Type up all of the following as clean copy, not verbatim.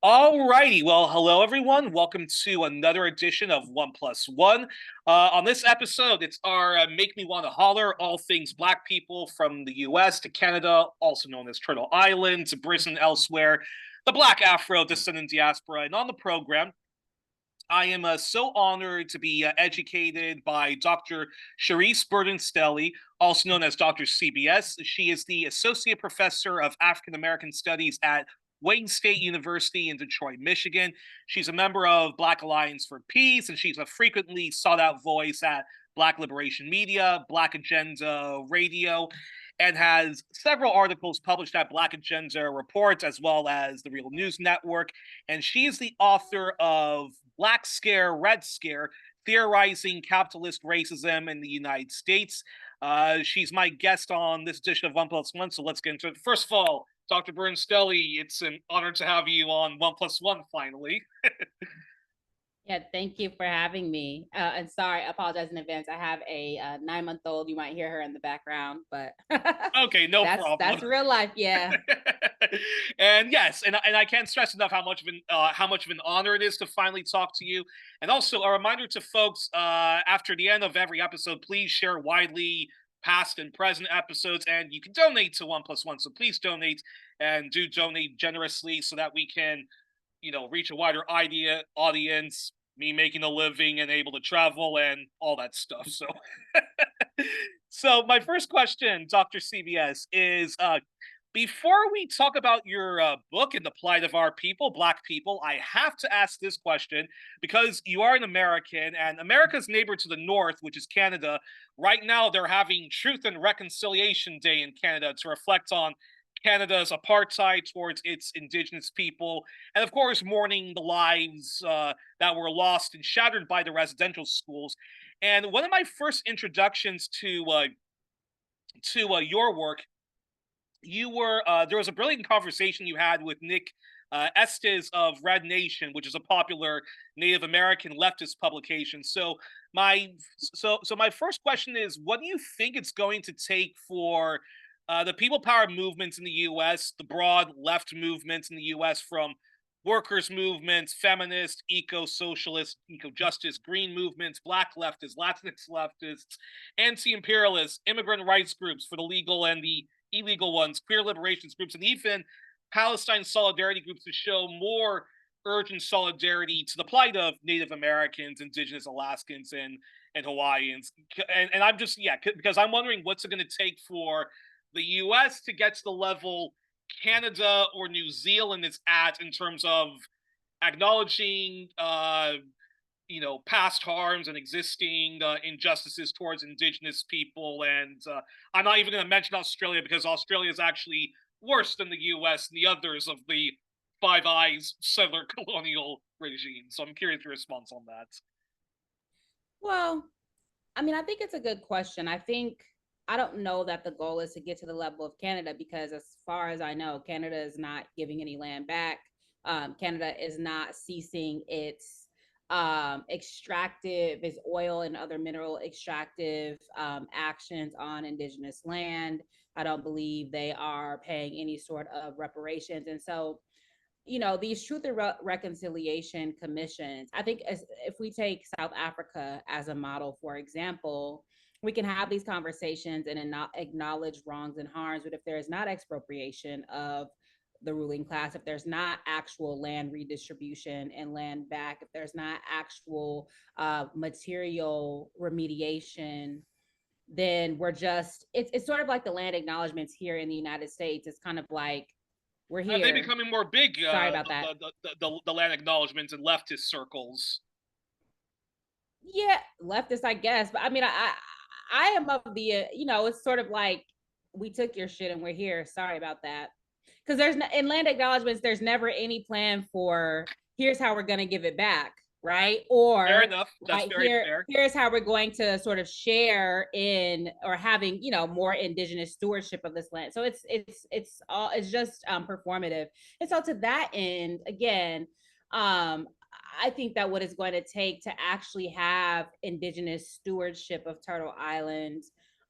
All righty. Well, hello, everyone. Welcome to another edition of One Plus One. On this episode, it's our Make Me Want to Holler, all things Black people from the US to Canada, also known as Turtle Island, to Britain and elsewhere, the Black Afro descendant diaspora. And on the program, I am so honored to be educated by Dr. Charisse Burden-Stelly, also known as Dr. CBS. She is the Associate Professor of African American Studies at Wayne State University in Detroit, Michigan. She's a member of Black Alliance for Peace, and she's a frequently sought out voice at Black Liberation Media, Black Agenda Radio, and has several articles published at Black Agenda Reports, as well as the Real News Network. And she is the author of Black Scare, Red Scare, Theorizing Capitalist Racism in the United States. She's my guest on this edition of One Plus One, so let's get into it. First of all, Dr. Burden-Stelly, it's an honor to have you on One Plus One finally. Yeah, thank you for having me. And sorry, I apologize in advance. I have a 9-month-old. You might hear her in the background, but okay, no problem. That's real life, yeah. And yes, and I can't stress enough how much of an honor it is to finally talk to you. And also a reminder to folks: after the end of every episode, please share widely past and present episodes, and you can donate to One Plus One. So please donate, and do donate generously so that we can, reach a wider audience, me making a living and able to travel and all that stuff. So, so my first question, Dr. CBS, is before we talk about your book and the plight of our people, Black people, I have to ask this question because you are an American, and America's neighbor to the north, which is Canada. Right now, they're having Truth and Reconciliation Day in Canada to reflect on Canada's apartheid towards its Indigenous people, and of course, mourning the lives that were lost and shattered by the residential schools. And one of my first introductions to your work, there was a brilliant conversation you had with Nick Estes of Red Nation, which is a popular Native American leftist publication. So my first question is, what do you think it's going to take for the people power movements in the U.S., the broad left movements in the U.S., from workers' movements, feminist, eco-socialist, eco-justice, green movements, Black leftists, Latinx leftists, anti-imperialists, immigrant rights groups for the legal and the illegal ones, queer liberations groups, and even Palestine solidarity groups to show more urgent solidarity to the plight of Native Americans, Indigenous Alaskans, and Hawaiians. And I'm just, because I'm wondering what's it going to take for the U.S. to get to the level Canada or New Zealand is at in terms of acknowledging, past harms and existing injustices towards Indigenous people. And I'm not even going to mention Australia, because Australia is actually worse than the U.S. and the others of the Five Eyes settler colonial regime. So I'm curious your response on that. Well, I mean, I think it's a good question. I don't know that the goal is to get to the level of Canada, because as far as I know, Canada is not giving any land back. Canada is not ceasing its its oil and other mineral extractive actions on Indigenous land. I don't believe they are paying any sort of reparations. And so, these Truth and Reconciliation Commissions, I think if we take South Africa as a model, for example, we can have these conversations and not acknowledge wrongs and harms. But if there is not expropriation of the ruling class, if there's not actual land redistribution and land back, if there's not actual material remediation, then it's sort of like the land acknowledgements here in the United States. It's kind of like, we're here. They're becoming more big. Sorry about that. The land acknowledgements in leftist circles. Yeah, leftist, I guess. But I mean, I am of the, it's sort of like, we took your shit and we're here. Sorry about that. Because in land acknowledgements, there's never any plan for, here's how we're going to give it back, right? Or fair enough. That's very fair. Here's how we're going to sort of share in, or having, more Indigenous stewardship of this land. So it's just performative. And so to that end, again, I think that what it's going to take to actually have Indigenous stewardship of Turtle Island,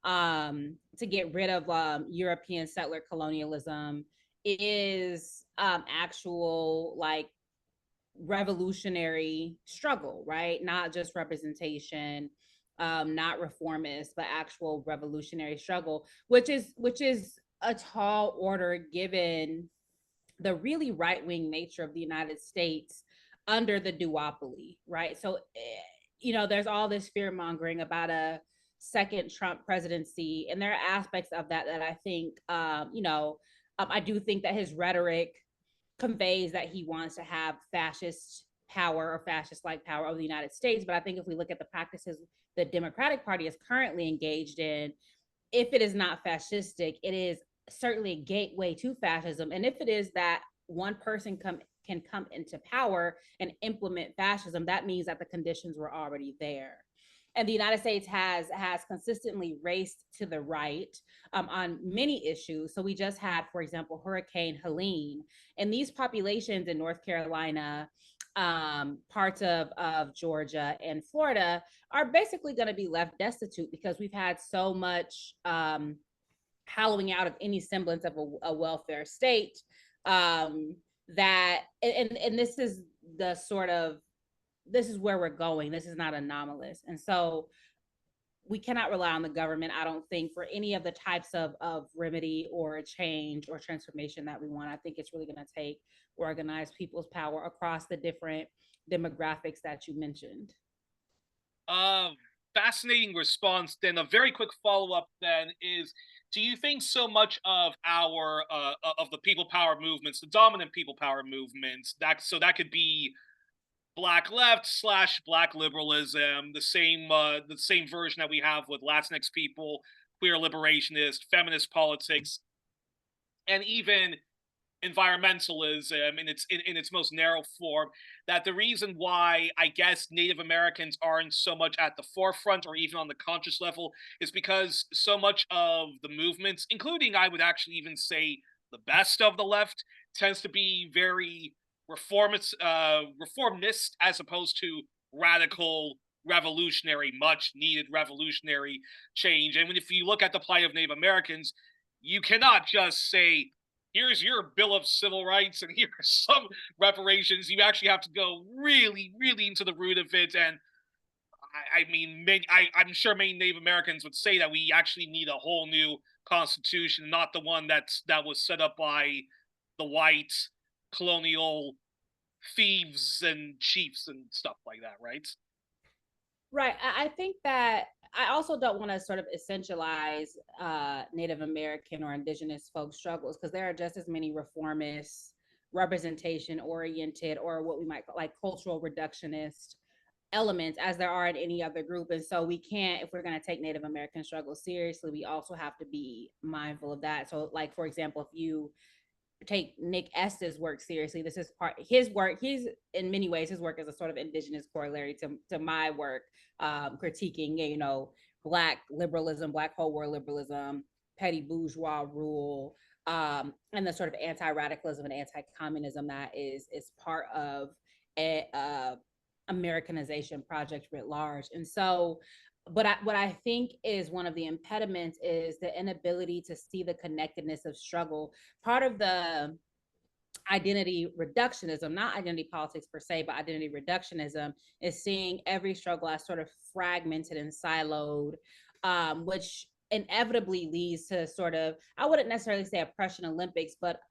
to get rid of European settler colonialism, is actual, like, revolutionary struggle, right? Not just representation, not reformist, but actual revolutionary struggle, which is a tall order given the really right-wing nature of the United States under the duopoly, right? So, there's all this fear mongering about a second Trump presidency, and there are aspects of that that I think, I do think that his rhetoric conveys that he wants to have fascist power or fascist-like power over the United States. But I think if we look at the practices the Democratic Party is currently engaged in, if it is not fascistic, it is certainly a gateway to fascism. And if it is that one person can come into power and implement fascism, that means that the conditions were already there. And the United States has consistently raced to the right on many issues. So we just had, for example, Hurricane Helene, and these populations in North Carolina, parts of Georgia and Florida are basically going to be left destitute because we've had so much hollowing out of any semblance of a welfare state, that and this is the sort of, this is where we're going. This is not anomalous. And so we cannot rely on the government, I don't think, for any of the types of remedy or change or transformation that we want. I think it's really going to take organized people's power across the different demographics that you mentioned. Fascinating response. Then a very quick follow-up then is, do you think so much of our of the people power movements, the dominant people power movements, that could be Black left / Black liberalism, the same version that we have with Latinx people, queer liberationist, feminist politics, and even environmentalism in its most narrow form, that the reason why I guess Native Americans aren't so much at the forefront or even on the conscious level is because so much of the movements, including I would actually even say the best of the left, tends to be very reformist as opposed to radical, revolutionary, much needed revolutionary change. And if you look at the plight of Native Americans, you cannot just say, here's your Bill of Civil Rights and here are some reparations. You actually have to go really, really into the root of it. And I'm sure many Native Americans would say that we actually need a whole new constitution, not the one that was set up by the white colonial thieves and chiefs and stuff like that, right? Right. I think that I also don't want to sort of essentialize Native American or Indigenous folks' struggles, because there are just as many reformist, representation oriented, or what we might call like cultural reductionist elements as there are in any other group. And so we can't, if we're going to take Native American struggles seriously, we also have to be mindful of that. So, like, for example, if you take Nick Estes' work seriously, this is part his work. He's in many ways, his work is a sort of indigenous corollary to my work, critiquing, Black liberalism, Black whole world liberalism, petty bourgeois rule, and the sort of anti-radicalism and anti-communism that is part of a Americanization project writ large. And so, but what I think is one of the impediments is the inability to see the connectedness of struggle. Part of the identity reductionism, not identity politics per se, but identity reductionism, is seeing every struggle as sort of fragmented and siloed, which inevitably leads to sort of, I wouldn't necessarily say oppression Olympics, but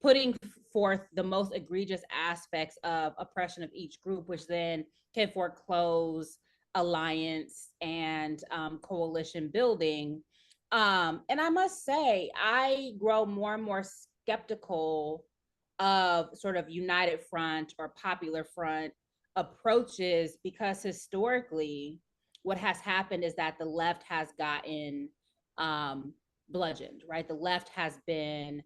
putting forth the most egregious aspects of oppression of each group, which then can foreclose alliance and coalition building. And I must say, I grow more and more skeptical of sort of united front or popular front approaches, because historically what has happened is that the left has gotten bludgeoned, right? The left has been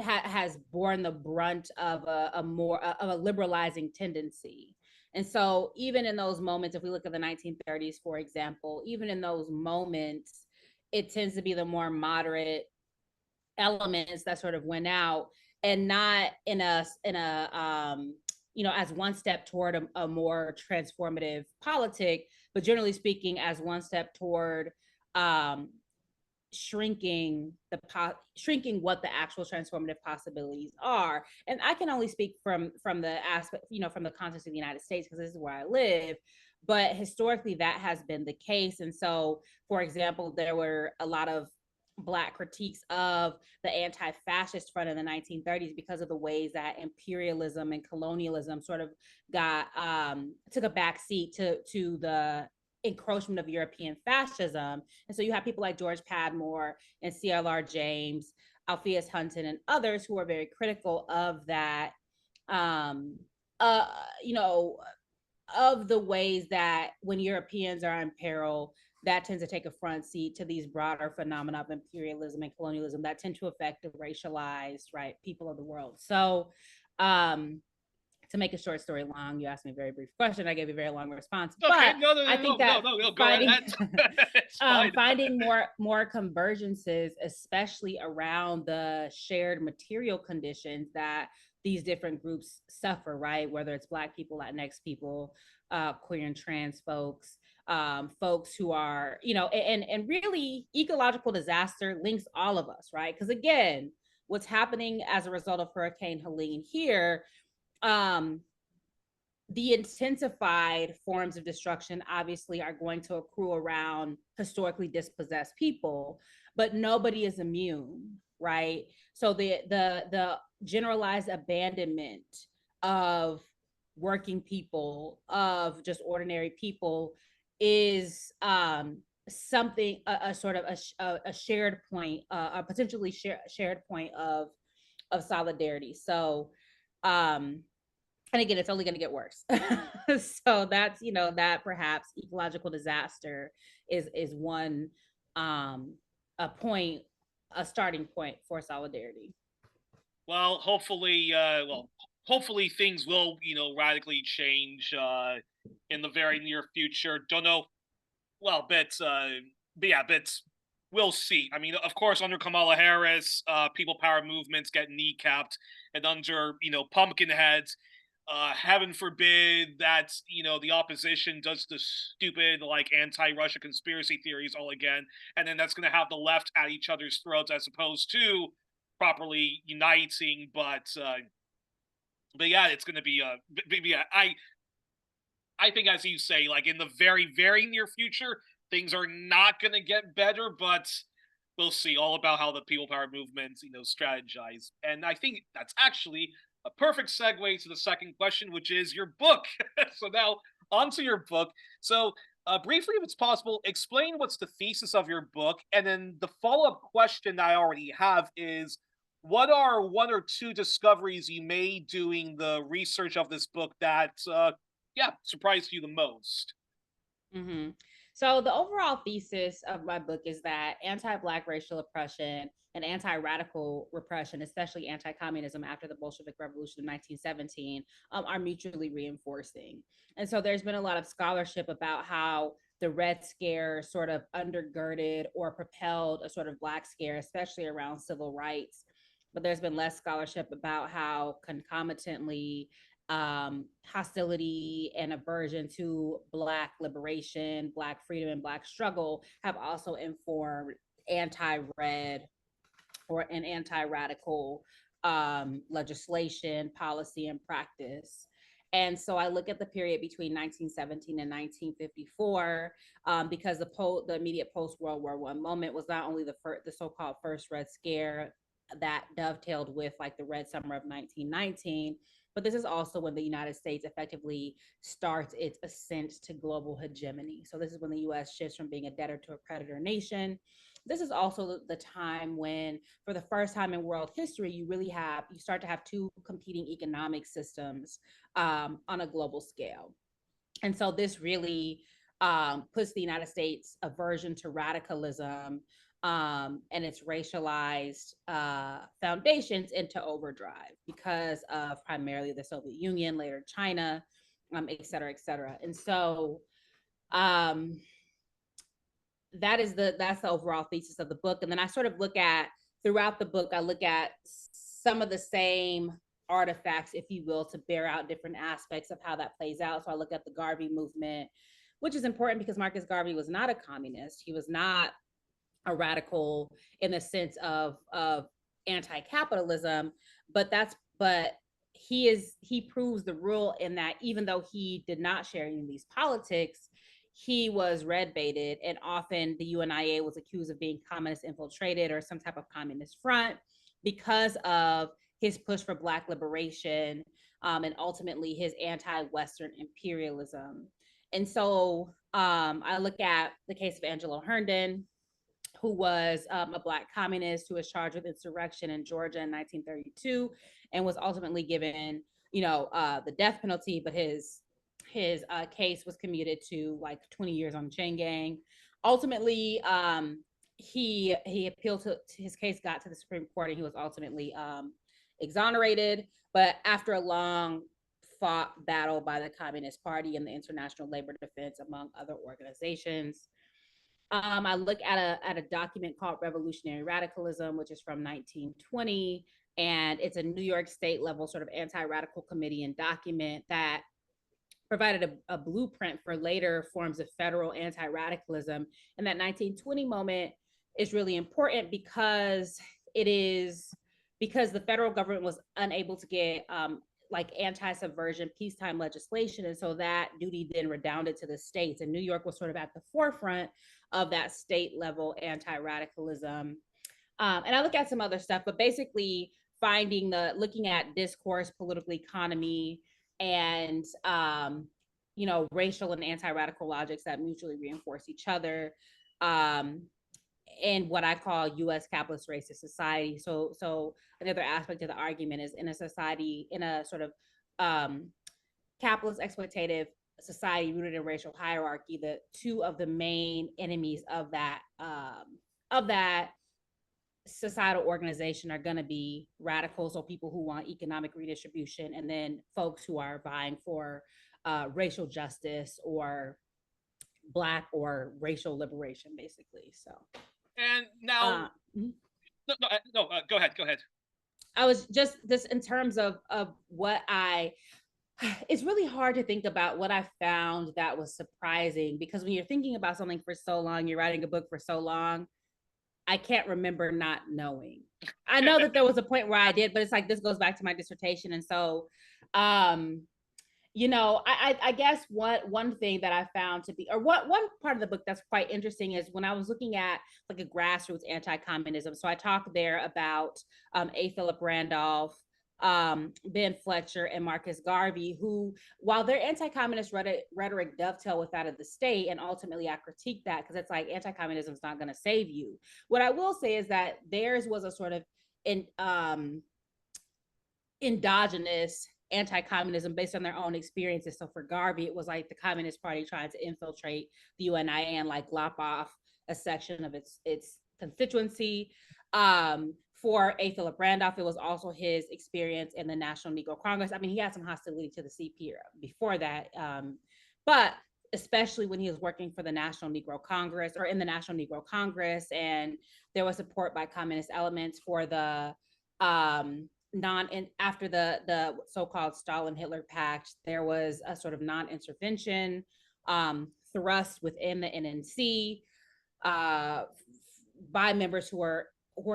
has borne the brunt of a more of a liberalizing tendency. And so even in those moments, if we look at the 1930s, for example, even in those moments, it tends to be the more moderate elements that sort of went out, and not in a as one step toward a more transformative politic, but generally speaking, as one step toward shrinking shrinking what the actual transformative possibilities are. And I can only speak from the aspect, from the context of the United States, because this is where I live. But historically, that has been the case. And so, for example, there were a lot of Black critiques of the anti-fascist front in the 1930s because of the ways that imperialism and colonialism sort of got took a back seat to the encroachment of European fascism. And so you have people like George Padmore and CLR James, Alpheus Hunton, and others who are very critical of that, you know, of the ways that when Europeans are in peril, that tends to take a front seat to these broader phenomena of imperialism and colonialism that tend to affect the racialized, right, people of the world. So, to make a short story long, you asked me a very brief question. I gave you a very long response. Okay, But I think that go ahead. Finding more convergences, especially around the shared material conditions that these different groups suffer, right? Whether it's Black people, Latinx people, queer and trans folks, folks who are, and really ecological disaster links all of us, right? Because again, what's happening as a result of Hurricane Helene here, the intensified forms of destruction obviously are going to accrue around historically dispossessed people, but nobody is immune, right? So the generalized abandonment of working people, of just ordinary people, is something, a sort of a shared point, a potentially shared point of solidarity. So and again, it's only going to get worse. So that's, that perhaps ecological disaster is one, a point, a starting point for solidarity. Well, hopefully things will, radically change in the very near future. Don't know. Well, but we'll see. I mean, of course, under Kamala Harris, people power movements get kneecapped, and under, Pumpkinheads, heaven forbid that, the opposition does the stupid, like, anti-Russia conspiracy theories all again, and then that's going to have the left at each other's throats as opposed to properly uniting. But yeah, it's going to be yeah, I think, as you say, like, in the very, very near future, things are not going to get better, but we'll see. All about how the people power movements, strategize. And I think that's actually a perfect segue to the second question, which is your book. So now, onto your book. So, briefly, if it's possible, explain what's the thesis of your book. And then the follow-up question I already have is, what are one or two discoveries you made doing the research of this book that surprised you the most? Mm-hmm. So the overall thesis of my book is that anti-Black racial oppression and anti-radical repression, especially anti-communism after the Bolshevik Revolution of 1917, are mutually reinforcing. And so there's been a lot of scholarship about how the Red Scare sort of undergirded or propelled a sort of Black scare, especially around civil rights. But there's been less scholarship about how concomitantly hostility and aversion to Black liberation, Black freedom, and Black struggle have also informed anti-red or an anti-radical legislation, policy, and practice. And so I look at the period between 1917 and 1954, because the immediate post-World War I moment was not only the so-called first Red Scare that dovetailed with like the Red Summer of 1919, but this is also when the United States effectively starts its ascent to global hegemony. So this is when the US shifts from being a debtor to a creditor nation. This is also the time when, for the first time in world history, you start to have two competing economic systems on a global scale. And so this really puts the United States' aversion to radicalism and its racialized foundations into overdrive because of primarily the Soviet Union, later China, et cetera, et cetera. And so that's the overall thesis of the book. And then I sort of look at, throughout the book, I look at some of the same artifacts, if you will, to bear out different aspects of how that plays out. So I look at the Garvey movement, which is important because Marcus Garvey was not a communist. He was not a radical in the sense of anti-capitalism, but he proves the rule in that even though he did not share any of these politics, he was red baited, and often the UNIA was accused of being communist infiltrated or some type of communist front because of his push for Black liberation, and ultimately his anti-Western imperialism. And so I look at the case of Angelo Herndon, who was a Black communist who was charged with insurrection in Georgia in 1932 and was ultimately given, the death penalty, but his case was commuted to like 20 years on the chain gang. Ultimately, he appealed to his case, got to the Supreme Court, and he was ultimately exonerated. But after a long fought battle by the Communist Party and the International Labor Defense, among other organizations, I look at a document called Revolutionary Radicalism, which is from 1920, and it's a New York State level sort of anti-radical committee and document that provided a blueprint for later forms of federal anti-radicalism. And that 1920 moment is really important because the federal government was unable to get like anti-subversion peacetime legislation. And so that duty then redounded to the states. And New York was sort of at the forefront of that state level anti-radicalism. And I look at some other stuff, but basically looking at discourse, political economy, and racial and anti-radical logics that mutually reinforce each other, in what I call U.S. capitalist racist society. So another aspect of the argument is in a society, in a sort of capitalist exploitative society rooted in racial hierarchy, the two of the main enemies of that societal organization are going to be radicals, or people who want economic redistribution, and then folks who are vying for racial justice or Black or racial liberation, basically. So, and now, go ahead. I was just this in terms of what it's really hard to think about what I found that was surprising, because when you're thinking about something for so long, you're writing a book for so long, I can't remember not knowing. I know that there was a point where I did, but it's like, this goes back to my dissertation. And so, I guess one thing that I found to be, or one part of the book that's quite interesting is when I was looking at like a grassroots anti-communism. So I talked there about A. Philip Randolph, Ben Fletcher, and Marcus Garvey, who, while their anti-communist rhetoric dovetail with that of the state, and ultimately I critique that because it's like anti-communism is not going to save you. What I will say is that theirs was a sort of endogenous anti-communism based on their own experiences. So for Garvey, it was like the Communist Party trying to infiltrate the UNIA and like lop off a section of its constituency. For A. Philip Randolph, it was also his experience in the National Negro Congress. I mean, he had some hostility to the CP before that, but especially when he was working for the National Negro Congress, or in the National Negro Congress, and there was support by communist elements for the after the so-called Stalin-Hitler Pact, there was a sort of non-intervention thrust within the NNC by members who were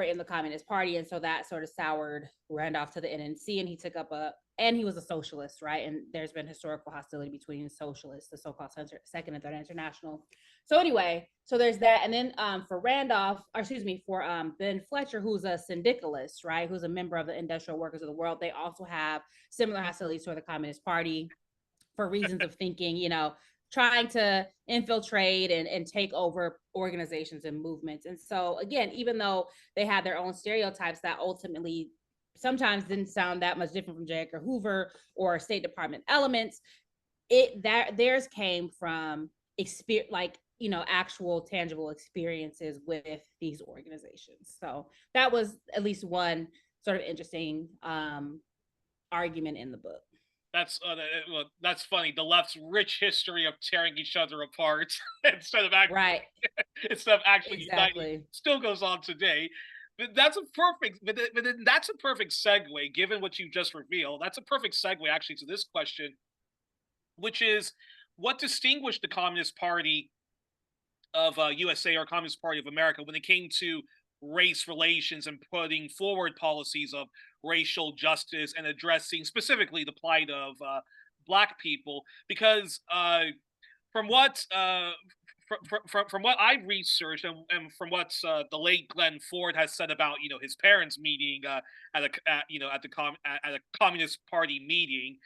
in the Communist Party. And so that sort of soured Randolph to the NNC, and he took up and he was a socialist, right? And there's been historical hostility between socialists, the so-called Second and Third International. So anyway, so there's that. And then for Ben Fletcher, who's a syndicalist, right? Who's a member of the Industrial Workers of the World, they also have similar hostilities toward the Communist Party for reasons of thinking, trying to infiltrate and take over organizations and movements. And so again, even though they had their own stereotypes that ultimately sometimes didn't sound that much different from J. Edgar Hoover or State Department elements, theirs came from actual tangible experiences with these organizations. So that was at least one sort of interesting argument in the book. That's funny. The left's rich history of tearing each other apart instead of actually uniting still goes on today. But that's a perfect segue, given what you just revealed. That's a perfect segue actually to this question, which is, what distinguished the Communist Party USA or Communist Party of America when it came to race relations and putting forward policies of racial justice and addressing specifically the plight of Black people. Because from what from what I've researched and from what the late Glenn Ford has said about his parents meeting at a Communist Party meeting,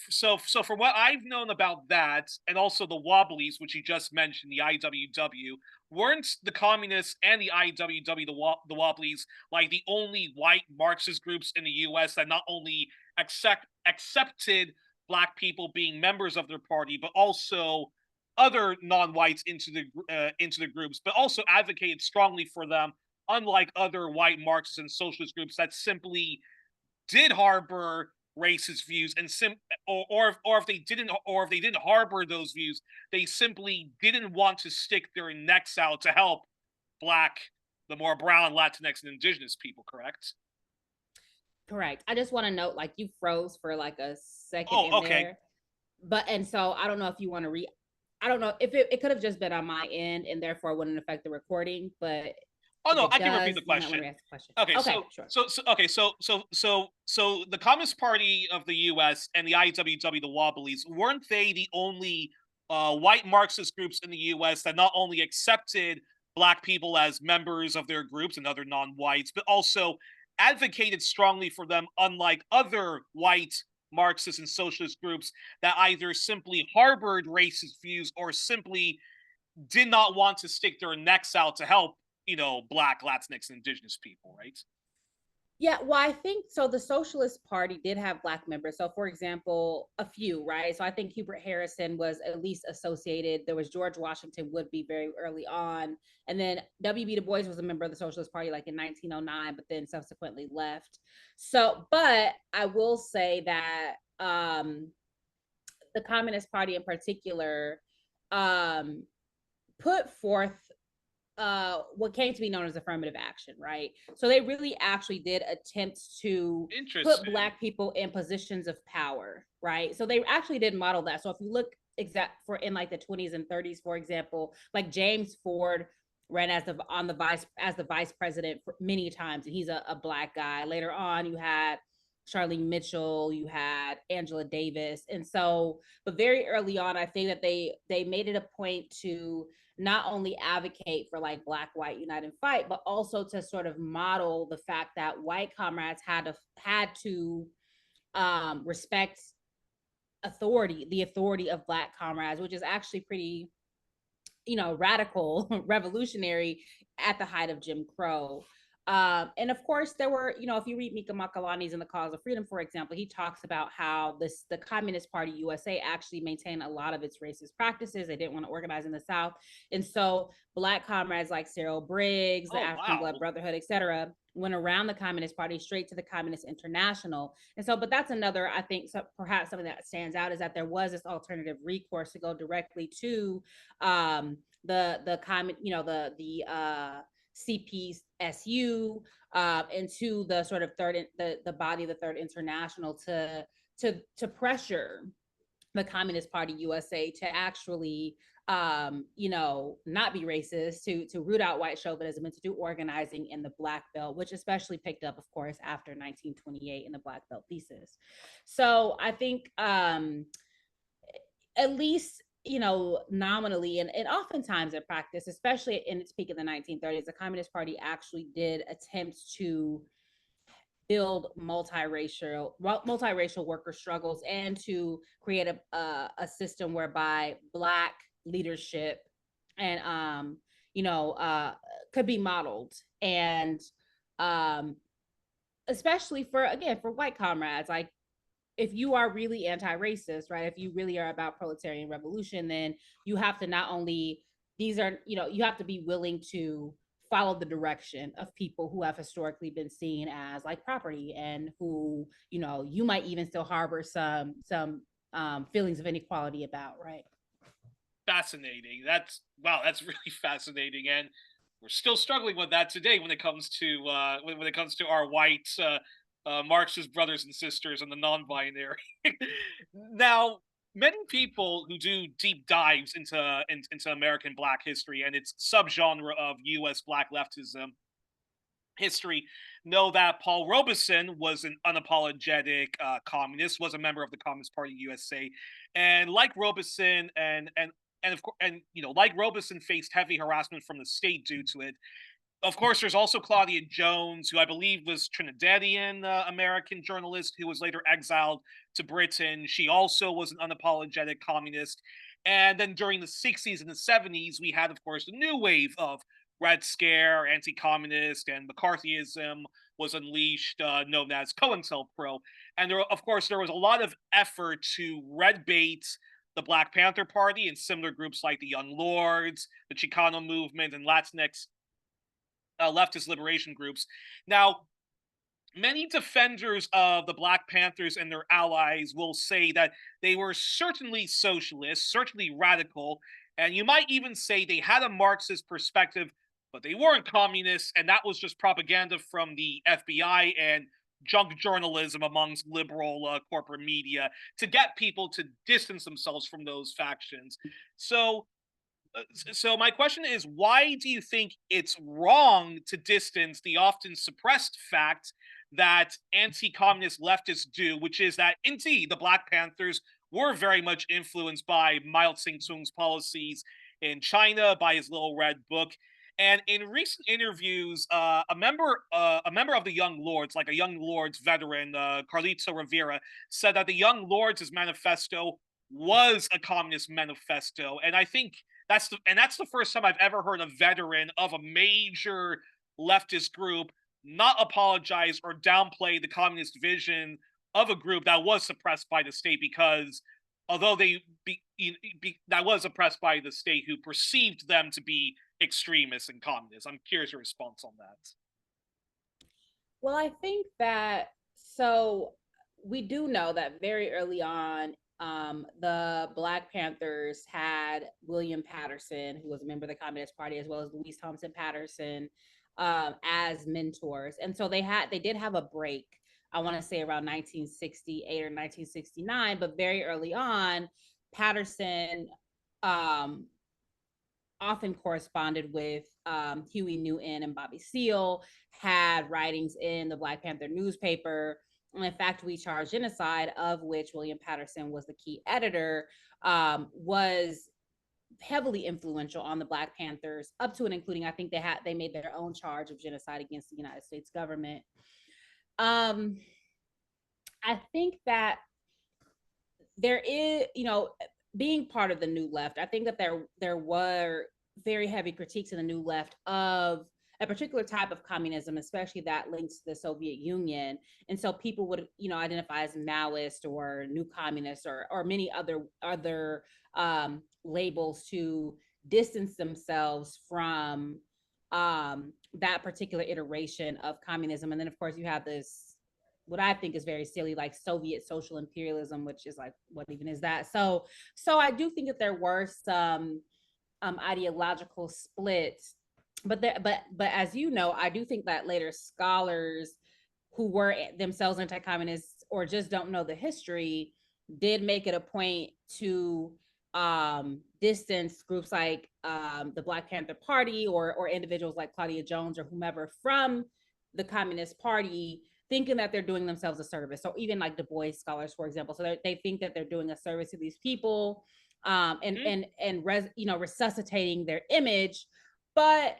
so from what I've known about that, and also the Wobblies, which you just mentioned, the IWW, weren't the communists and the IWW, the Wobblies, like the only white Marxist groups in the U.S. that not only accepted Black people being members of their party, but also other non-whites into the groups, but also advocated strongly for them, unlike other white Marxist and socialist groups that simply did harbor racist views and or if they didn't harbor those views, they simply didn't want to stick their necks out to help Black, the more brown, Latinx, and indigenous people. Correct. I just want to note, like, you froze for like a second Oh, in okay. there, but and so I don't know if you want to I don't know if it could have just been on my end and therefore wouldn't affect the recording, but Oh if no, it I can repeat does, the you might want question. to ask the question. Okay, Okay, sure. so the Communist Party of the U.S. and the IWW, the Wobblies, weren't they the only white Marxist groups in the U.S. that not only accepted Black people as members of their groups and other non-whites, but also advocated strongly for them, unlike other white Marxist and socialist groups that either simply harbored racist views or simply did not want to stick their necks out to help, Black, Latinx, and indigenous people, right? Yeah, well, I think so. The Socialist Party did have Black members. So, for example, a few, right? So, I think Hubert Harrison was at least associated. There was George Washington Woodbey very early on. And then W.B. Du Bois was a member of the Socialist Party like in 1909, but then subsequently left. So, but I will say that the Communist Party in particular um, put forth what came to be known as affirmative action, right? So they really actually did attempt to put Black people in positions of power, right? So they actually did model that. So if you look in like the 20s and 30s, for example, like James Ford ran as the vice president for many times, and he's a Black guy. Later on, you had Charlene Mitchell, you had Angela Davis, and so, but very early on, I think that they made it a point to not only advocate for like Black white unite and fight, but also to sort of model the fact that white comrades had to respect the authority of Black comrades, which is actually pretty, radical, revolutionary at the height of Jim Crow. And of course, there were, if you read Mika Makalani's In the Cause of Freedom, for example, he talks about how the Communist Party USA actually maintained a lot of its racist practices. They didn't want to organize in the South. And so Black comrades like Cyril Briggs, the African Blood Brotherhood, etc., went around the Communist Party straight to the Communist International. And so, but that's another, I think, perhaps something that stands out is that there was this alternative recourse to go directly to CPSU and to the sort of the body of the Third International to pressure the Communist Party USA to actually not be racist, to root out white chauvinism, and to do organizing in the Black Belt, which especially picked up, of course, after 1928 in the Black Belt thesis. So I think at least nominally and oftentimes in practice, especially in its peak in the 1930s, the Communist Party actually did attempt to build multiracial worker struggles and to create a system whereby Black leadership and could be modeled, and especially for white comrades, like if you are really anti-racist, right, if you really are about proletarian revolution, then you have to not only you have to be willing to follow the direction of people who have historically been seen as like property, and who you might even still harbor some feelings of inequality about, right? Fascinating. That's really fascinating, and we're still struggling with that today when it comes to our white Marxist brothers and sisters and the non-binary. Now, many people who do deep dives into American Black history and its subgenre of U.S. Black leftism history know that Paul Robeson was an unapologetic communist, was a member of the Communist Party USA, and like Robeson and of course and like Robeson faced heavy harassment from the state due to it. Of course, there's also Claudia Jones, who I believe was Trinidadian American journalist who was later exiled to Britain. She also was an unapologetic communist. And then during the 60s and the 70s, we had, of course, the new wave of Red Scare, anti-communist, and McCarthyism was unleashed, known as COINTELPRO. And of course, there was a lot of effort to red bait the Black Panther Party and similar groups like the Young Lords, the Chicano movement, and Latinx leftist liberation groups. Now, many defenders of the Black Panthers and their allies will say that they were certainly socialist, certainly radical, and you might even say they had a Marxist perspective, but they weren't communists, and that was just propaganda from the FBI and junk journalism amongst liberal corporate media to get people to distance themselves from those factions. So, so my question is, why do you think it's wrong to distance the often suppressed fact that anti-communist leftists do, which is that indeed the Black Panthers were very much influenced by Mao Tse-tung's policies in China, by his Little Red Book. And in recent interviews, a member of the Young Lords, like a Young Lords veteran, Carlito Rivera, said that the Young Lords' manifesto was a communist manifesto. And I think that's the first time I've ever heard a veteran of a major leftist group not apologize or downplay the communist vision of a group that was suppressed by the state, because although that was oppressed by the state who perceived them to be extremists and communists. I'm curious your response on that. Well, I think that so we do know that very early on, the Black Panthers had William Patterson, who was a member of the Communist Party, as well as Louise Thompson Patterson, as mentors, and so they did have a break. I want to say around 1968 or 1969, but very early on, Patterson often corresponded with Huey Newton and Bobby Seale, had writings in the Black Panther newspaper. And in fact, We Charge Genocide, of which William Patterson was the key editor, was heavily influential on the Black Panthers, up to and including, I think they made their own charge of genocide against the United States government. I think that there is, being part of the New Left, I think that there were very heavy critiques in the New Left of a particular type of communism, especially that links to the Soviet Union. And so people would, identify as Maoist or New Communist or many other labels to distance themselves from that particular iteration of communism. And then, of course, you have this, what I think is very silly, like Soviet social imperialism, which is like, what even is that? So I do think that there were some ideological splits, but as you know, I do think that later scholars who were themselves anti-communists or just don't know the history did make it a point to distance groups like the Black Panther Party or individuals like Claudia Jones or whomever from the Communist Party, thinking that they're doing themselves a service. So even like Du Bois scholars, for example, so they think that they're doing a service to these people, resuscitating their image. But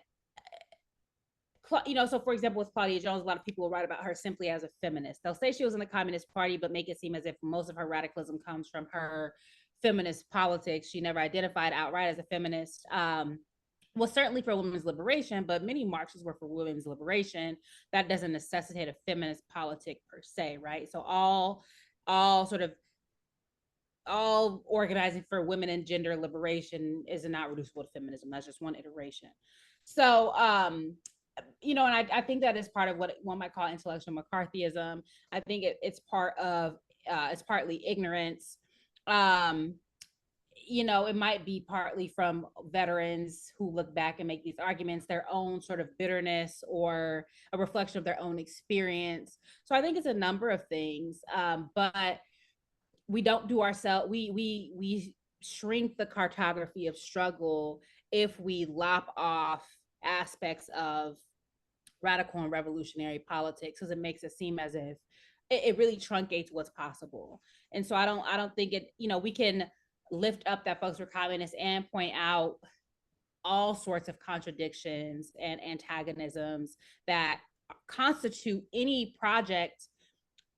so for example, with Claudia Jones, a lot of people will write about her simply as a feminist. They'll say she was in the Communist Party, but make it seem as if most of her radicalism comes from her feminist politics. She never identified outright as a feminist. Was certainly for women's liberation, but many Marxists were for women's liberation. That doesn't necessitate a feminist politic per se, right? So all organizing for women and gender liberation is not reducible to feminism. That's just one iteration. So, and I think that is part of what one might call intellectual McCarthyism. I think it's partly ignorance. It might be partly from veterans who look back and make these arguments, their own sort of bitterness or a reflection of their own experience. So I think it's a number of things. But we don't do ourselves, we shrink the cartography of struggle if we lop off aspects of radical and revolutionary politics, because it makes it seem as if it really truncates what's possible. And so I don't think it, you know, we can lift up that folks were communists and point out all sorts of contradictions and antagonisms that constitute any project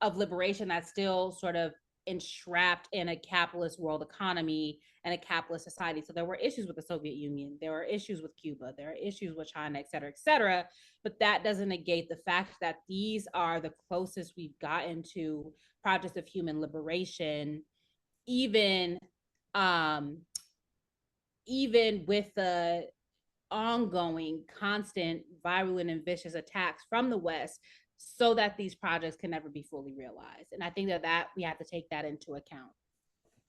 of liberation that's still sort of entrapped in a capitalist world economy and a capitalist society. So there were issues with the Soviet Union, there were issues with Cuba, there are issues with China, et cetera, et cetera. But that doesn't negate the fact that these are the closest we've gotten to projects of human liberation, even um, even with the ongoing, constant, virulent, and vicious attacks from the West, so that these projects can never be fully realized. And I think that we have to take that into account.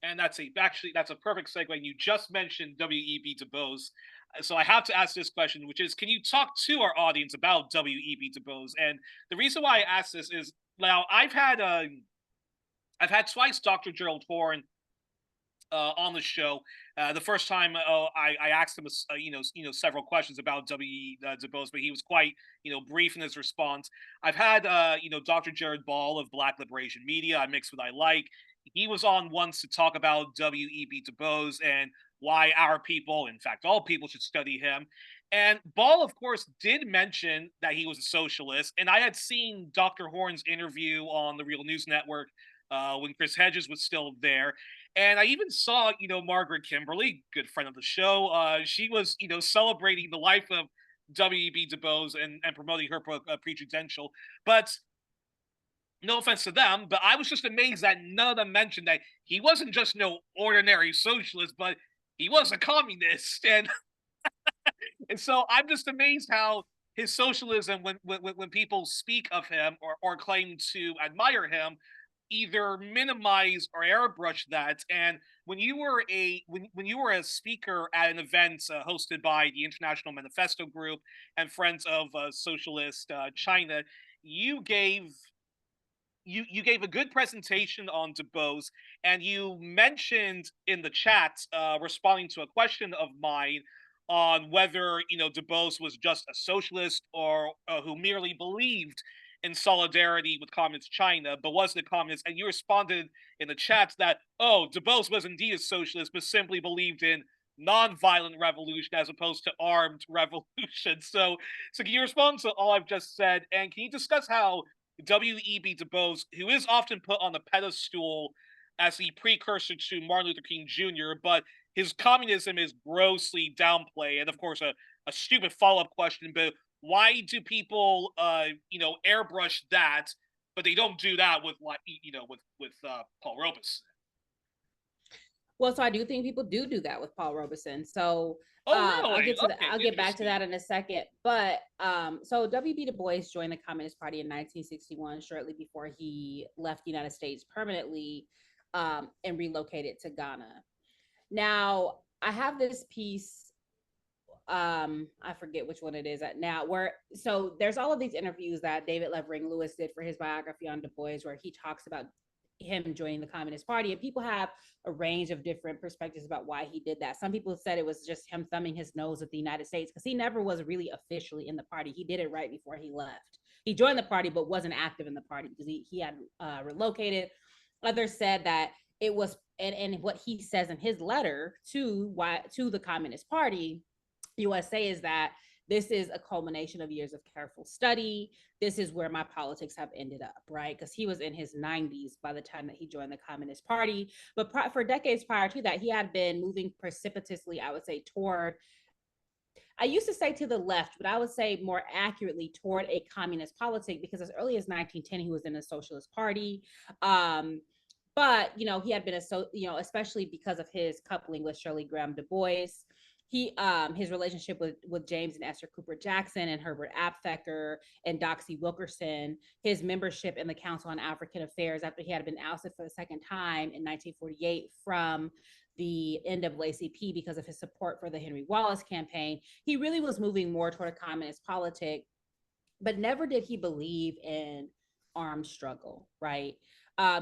And that's a perfect segue. You just mentioned W.E.B. Du Bois, so I have to ask this question, which is, can you talk to our audience about W.E.B. Du Bois? And the reason why I ask this is, now I've had twice Dr. Gerald Horne on the show. The first time I asked him, several questions about W. Du Bois, but he was quite, brief in his response. I've had, Dr. Jared Ball of Black Liberation Media, I Mix What I Like. He was on once to talk about W.E.B. Du Bois and why our people, in fact, all people, should study him. And Ball, of course, did mention that he was a socialist. And I had seen Dr. Horne's interview on the Real News Network when Chris Hedges was still there. And I even saw, Margaret Kimberly, good friend of the show. She was, celebrating the life of W.E.B. Du Bois and promoting her pre-credential. But no offense to them, but I was just amazed that none of them mentioned that he wasn't just no ordinary socialist, but he was a communist. And so I'm just amazed how his socialism, when people speak of him or claim to admire him, either minimize or airbrush that. And when you were a speaker at an event hosted by the International Manifesto Group and Friends of Socialist China, you gave you gave a good presentation on Du Bois, and you mentioned in the chat, responding to a question of mine, on whether Du Bois was just a socialist or who merely believed in solidarity with communist China, but wasn't a communist. And you responded in the chat that, oh, Du Bois was indeed a socialist, but simply believed in non-violent revolution as opposed to armed revolution. So can you respond to all I've just said, and can you discuss how W.E.B. Du Bois, who is often put on the pedestal as the precursor to Martin Luther King Jr., but his communism is grossly downplayed? And of course, a stupid follow-up question, but why do people, airbrush that, but they don't do that with, like, with Paul Robeson? Well, so I do think people do that with Paul Robeson. So really? I'll get back to that in a second. But so W.B. Du Bois joined the Communist Party in 1961, shortly before he left the United States permanently and relocated to Ghana. Now, I have this piece, I forget which one it is at now, so there's all of these interviews that David Levering Lewis did for his biography on Du Bois, where he talks about him joining the Communist Party, and people have a range of different perspectives about why he did that. Some people said it was just him thumbing his nose at the United States, because he never was really officially in the party. He did it right before he left. He joined the party but wasn't active in the party because he had relocated. Others said that it was, and what he says in his letter to the Communist Party USA is that this is a culmination of years of careful study. This is where my politics have ended up, right? Because he was in his 90s by the time that he joined the Communist Party. But for decades prior to that, he had been moving precipitously, I would say, toward, I used to say to the left, but I would say more accurately toward a communist politic, because as early as 1910, he was in a socialist party. But, he had been, especially because of his coupling with Shirley Graham Du Bois, his relationship with James and Esther Cooper Jackson and Herbert Aptheker and Doxy Wilkerson, his membership in the Council on African Affairs after he had been ousted for the second time in 1948 from the NAACP because of his support for the Henry Wallace campaign. He really was moving more toward a communist politic, but never did he believe in armed struggle, right?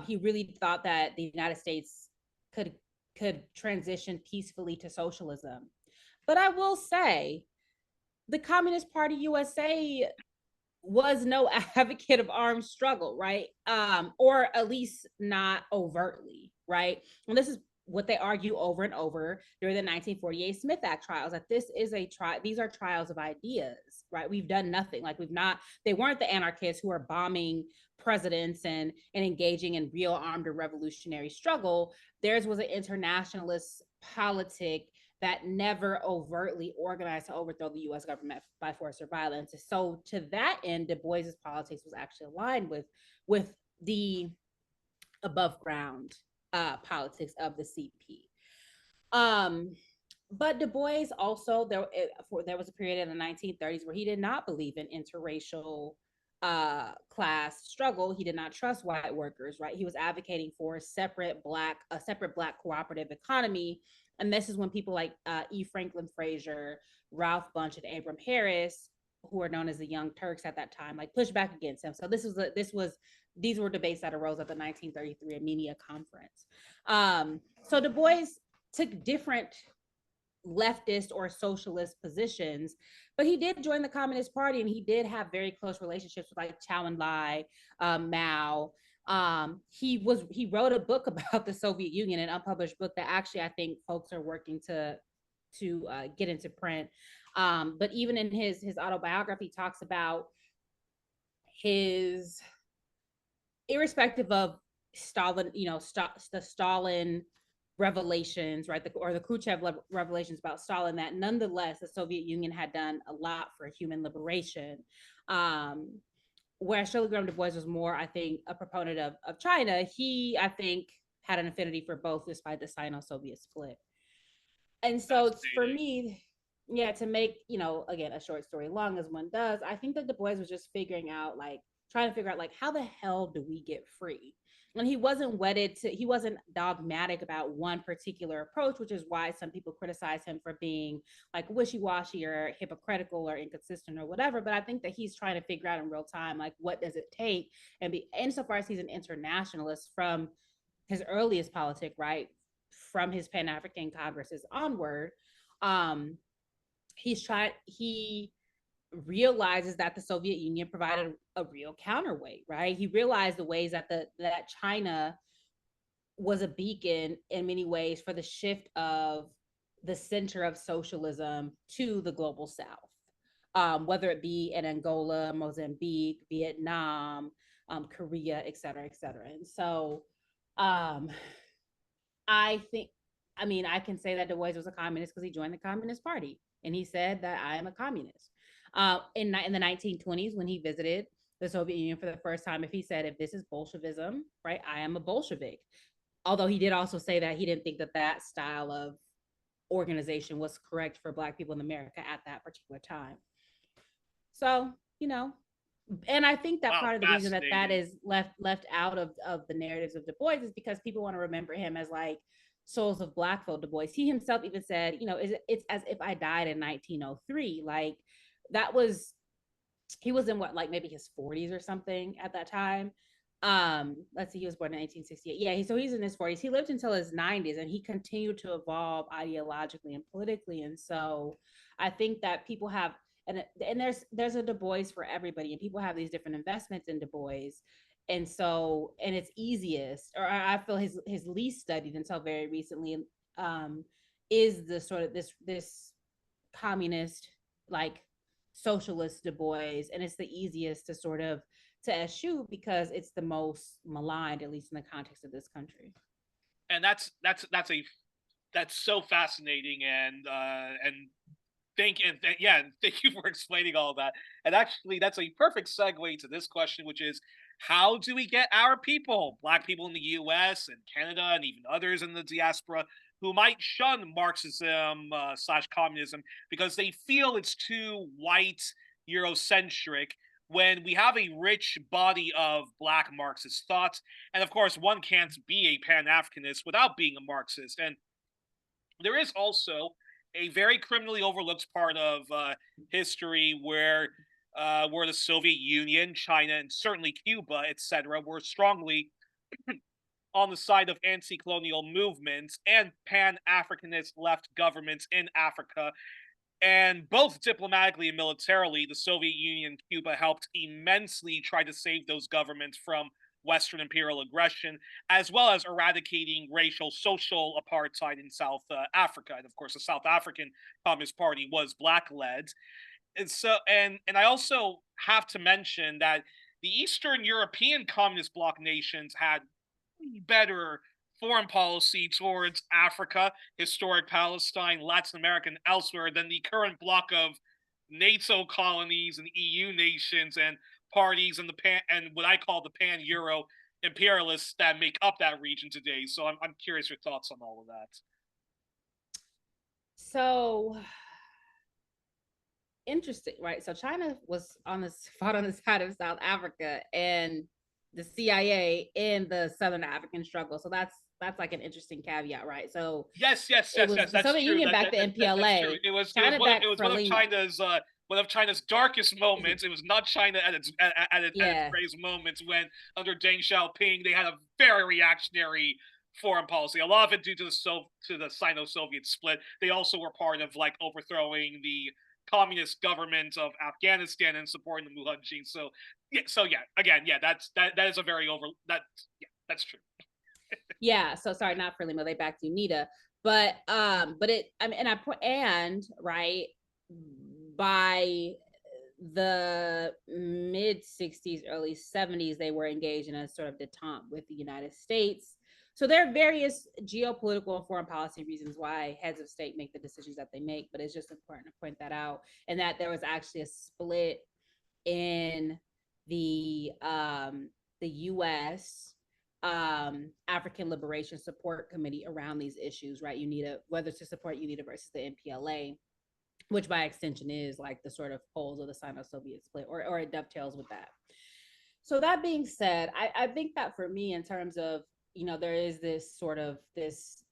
He really thought that the United States could transition peacefully to socialism. But I will say, the Communist Party USA was no advocate of armed struggle, right? Or at least not overtly, right? And this is what they argue over and over during the 1948 Smith Act trials, that this is these are trials of ideas, right? We've done nothing. Like, they weren't the anarchists who are bombing presidents and engaging in real armed or revolutionary struggle. Theirs was an internationalist politic that never overtly organized to overthrow the U.S. government by force or violence. So to that end, Du Bois's politics was actually aligned with the above ground politics of the CP. But Du Bois also, there was a period in the 1930s where he did not believe in interracial class struggle. He did not trust white workers, right? He was advocating for a separate black cooperative economy. And this is when people like E. Franklin Frazier, Ralph Bunche, and Abram Harris, who were known as the Young Turks at that time, like pushed back against him. So these were debates that arose at the 1933 Amenia Conference. So Du Bois took different leftist or socialist positions, but he did join the Communist Party, and he did have very close relationships with like Chou En-lai, Mao. He wrote a book about the Soviet Union, an unpublished book that actually I think folks are working to get into print. But even in his autobiography, talks about his, irrespective of Stalin, the Stalin revelations, right, or the Khrushchev revelations about Stalin, that nonetheless the Soviet Union had done a lot for human liberation. Whereas Shirley Graham Du Bois was more, I think, a proponent of China, he, I think, had an affinity for both despite the Sino-Soviet split. And so for me, yeah, to make, again, a short story long as one does, I think that Du Bois was just trying to figure out, how the hell do we get free? And he wasn't he wasn't dogmatic about one particular approach, which is why some people criticize him for being like wishy-washy or hypocritical or inconsistent or whatever. But I think that he's trying to figure out in real time, what does it take? And insofar as he's an internationalist from his earliest politic, right, from his Pan-African Congresses onward, he realizes that the Soviet Union provided a real counterweight, right? He realized the ways that that China was a beacon in many ways for the shift of the center of socialism to the global South, whether it be in Angola, Mozambique, Vietnam, Korea, et cetera, et cetera. And so I can say that Du Bois was a communist because he joined the Communist Party, and he said that I am a communist. In the 1920s, when he visited the Soviet Union for the first time, he said, if this is Bolshevism, right, I am a Bolshevik. Although he did also say that he didn't think that style of organization was correct for Black people in America at that particular time. So, and I think that part of the reason that is left out of the narratives of Du Bois is because people want to remember him as souls of Black folk Du Bois. He himself even said, it's as if I died in 1903. He was in maybe his 40s or something at that time. Let's see, he was born in 1868. Yeah, so he's in his 40s. He lived until his 90s, and he continued to evolve ideologically and politically. And so I think that people have, and there's a Du Bois for everybody, and people have these different investments in Du Bois. And so, and it's easiest, or I feel his least studied until very recently, is the sort of this communist, socialist Du Bois, and it's the easiest to sort of to eschew because it's the most maligned, at least in the context of this country. And that's so fascinating, and thank you for explaining all of that. And actually, that's a perfect segue to this question, which is, how do we get our people, Black people in the U.S. and Canada and even others in the diaspora, who might shun Marxism / communism because they feel it's too white, Eurocentric, when we have a rich body of Black Marxist thought? And of course, one can't be a Pan-Africanist without being a Marxist. And there is also a very criminally overlooked part of history where where the Soviet Union, China, and certainly Cuba, etc., were strongly on the side of anti-colonial movements and pan-Africanist left governments in Africa. And both diplomatically and militarily, the Soviet Union and Cuba helped immensely try to save those governments from Western imperial aggression, as well as eradicating racial, social apartheid in South Africa. And of course, the South African Communist Party was black-led. And I also have to mention that the Eastern European communist bloc nations had better foreign policy towards Africa, historic Palestine, Latin America, and elsewhere than the current bloc of NATO colonies and EU nations and parties and and what I call the pan-Euro imperialists that make up that region today. So I'm curious your thoughts on all of that. So interesting, right? So China was fought on the side of South Africa and the CIA in the Southern African struggle. So that's like an interesting caveat, right? So yes. That's the Soviet true. Union backed the MPLA. It was one of China's darkest moments. It was not China at its greatest moments when under Deng Xiaoping they had a very reactionary foreign policy. A lot of it due to the Sino-Soviet split. They also were part of like overthrowing the communist government of Afghanistan and supporting the Mujahideen. That is a very that's true. Yeah, so sorry, not Frelimo, they backed UNITA, but right by the mid 60s, early 70s, they were engaged in a sort of detente with the United States. So there are various geopolitical and foreign policy reasons why heads of state make the decisions that they make, but it's just important to point that out, and that there was actually a split in the U.S. African Liberation Support Committee around these issues, right? UNITA, whether to support UNITA versus the MPLA, which by extension is like the sort of poles of the Sino-Soviet split, or it dovetails with that. So that being said, I think that for me, in terms of, there is this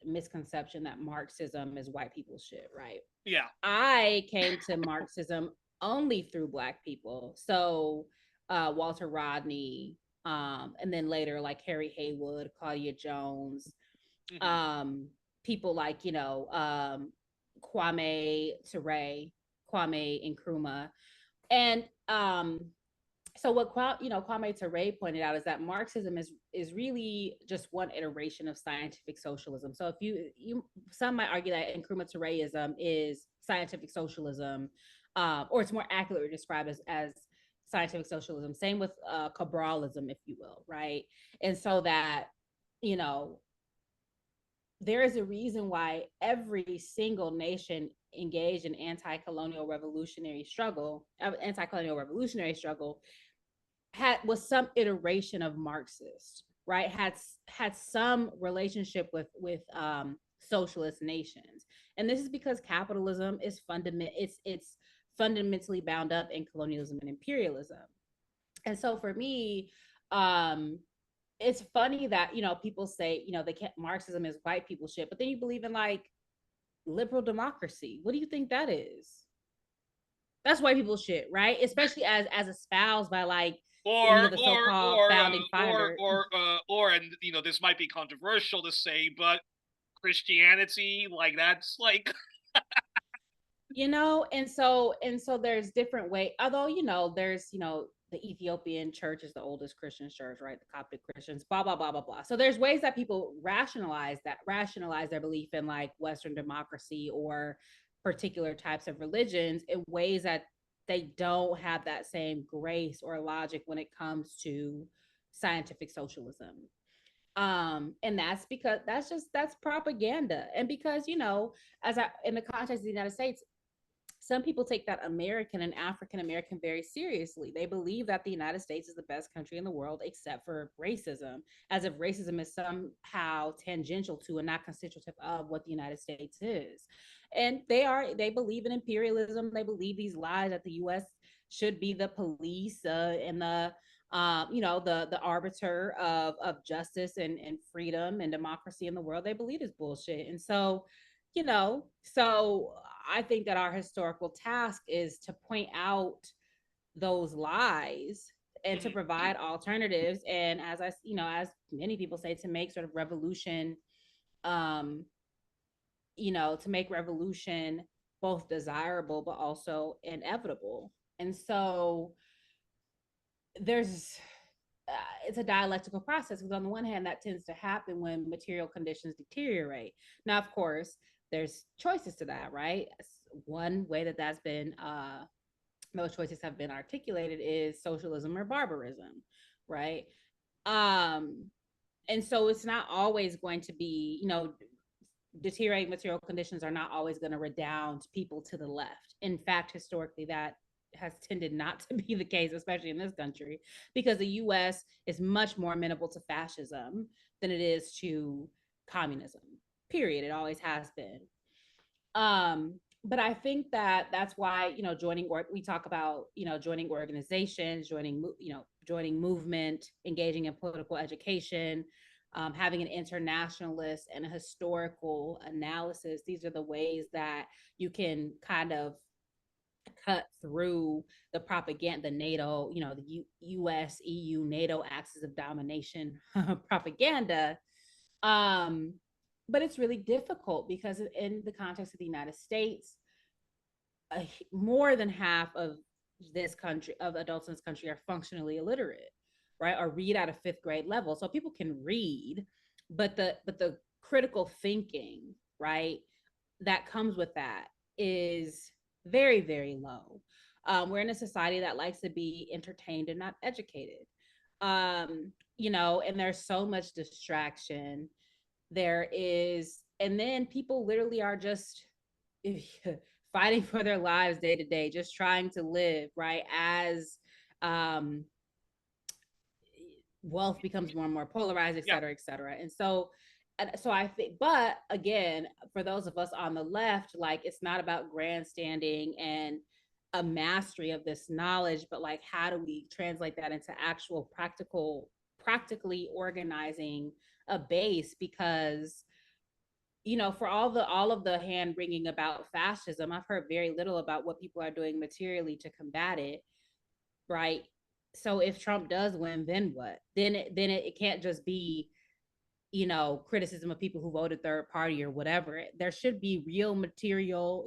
misconception that Marxism is white people's shit, right? Yeah. I came to Marxism only through Black people. So Walter Rodney, and then later like Harry Haywood, Claudia Jones, people like, Kwame Ture, Kwame Nkrumah. And so what Kwame Ture pointed out is that Marxism is really just one iteration of scientific socialism. So if some might argue that Nkrumah Tureism is scientific socialism, or it's more accurately described as scientific socialism. Same with Cabralism, if you will, right? And so that, there is a reason why every single nation engaged in anti-colonial revolutionary struggle was some iteration of Marxist, right? Had some relationship with socialist nations. And this is because capitalism is it's fundamentally bound up in colonialism and imperialism. And so for me, it's funny that, people say, Marxism is white people shit, but then you believe in like liberal democracy. What do you think that is? That's white people shit, right? Especially as espoused by like the so-called founding fathers. And this might be controversial to say, but Christianity, like that's like and so there's different ways, although there's the Ethiopian church is the oldest Christian church, right? The Coptic Christians, blah blah blah blah blah. So there's ways that people rationalize their belief in like Western democracy or particular types of religions in ways that they don't have that same grace or logic when it comes to scientific socialism. And that's because that's propaganda. And because, in the context of the United States, some people take that American and African American very seriously. They believe that the United States is the best country in the world, except for racism, as if racism is somehow tangential to and not constitutive of what the United States is. And they believe in imperialism. They believe these lies that the U.S. should be the police and the arbiter of justice and freedom and democracy in the world. They believe is bullshit. And so, so I think that our historical task is to point out those lies and to provide alternatives. And as many people say, to make sort of revolution, to make revolution both desirable but also inevitable. And so there's it's a dialectical process, because on the one hand, that tends to happen when material conditions deteriorate. Now, of course, there's choices to that, right? One way that that's been those choices have been articulated is socialism or barbarism, right? And so it's not always going to be, deteriorating material conditions are not always going to redound people to the left. In fact, historically, that has tended not to be the case, especially in this country, because the US is much more amenable to fascism than it is to communism. Period. It always has been. But I think that that's why, we talk about, joining organizations, joining movement, engaging in political education, having an internationalist and a historical analysis. These are the ways that you can kind of cut through the propaganda, the NATO, the US, EU, NATO axis of domination propaganda. But it's really difficult because in the context of the United States, more than half of adults in this country are functionally illiterate, right? Or read at a fifth grade level. So people can read, but the critical thinking, right, that comes with that is very, very low. We're in a society that likes to be entertained and not educated. And there's so much distraction. And then people literally are just fighting for their lives day to day, just trying to live, right? As wealth becomes more and more polarized, et cetera, et cetera. And so I think, but again, for those of us on the left, like, it's not about grandstanding and a mastery of this knowledge, but like, how do we translate that into actual practically organizing a base? Because for all of the hand wringing about fascism, I've heard very little about what people are doing materially to combat it, right? So if Trump does win, then what? Then it can't just be, criticism of people who voted third party or whatever. There should be real material,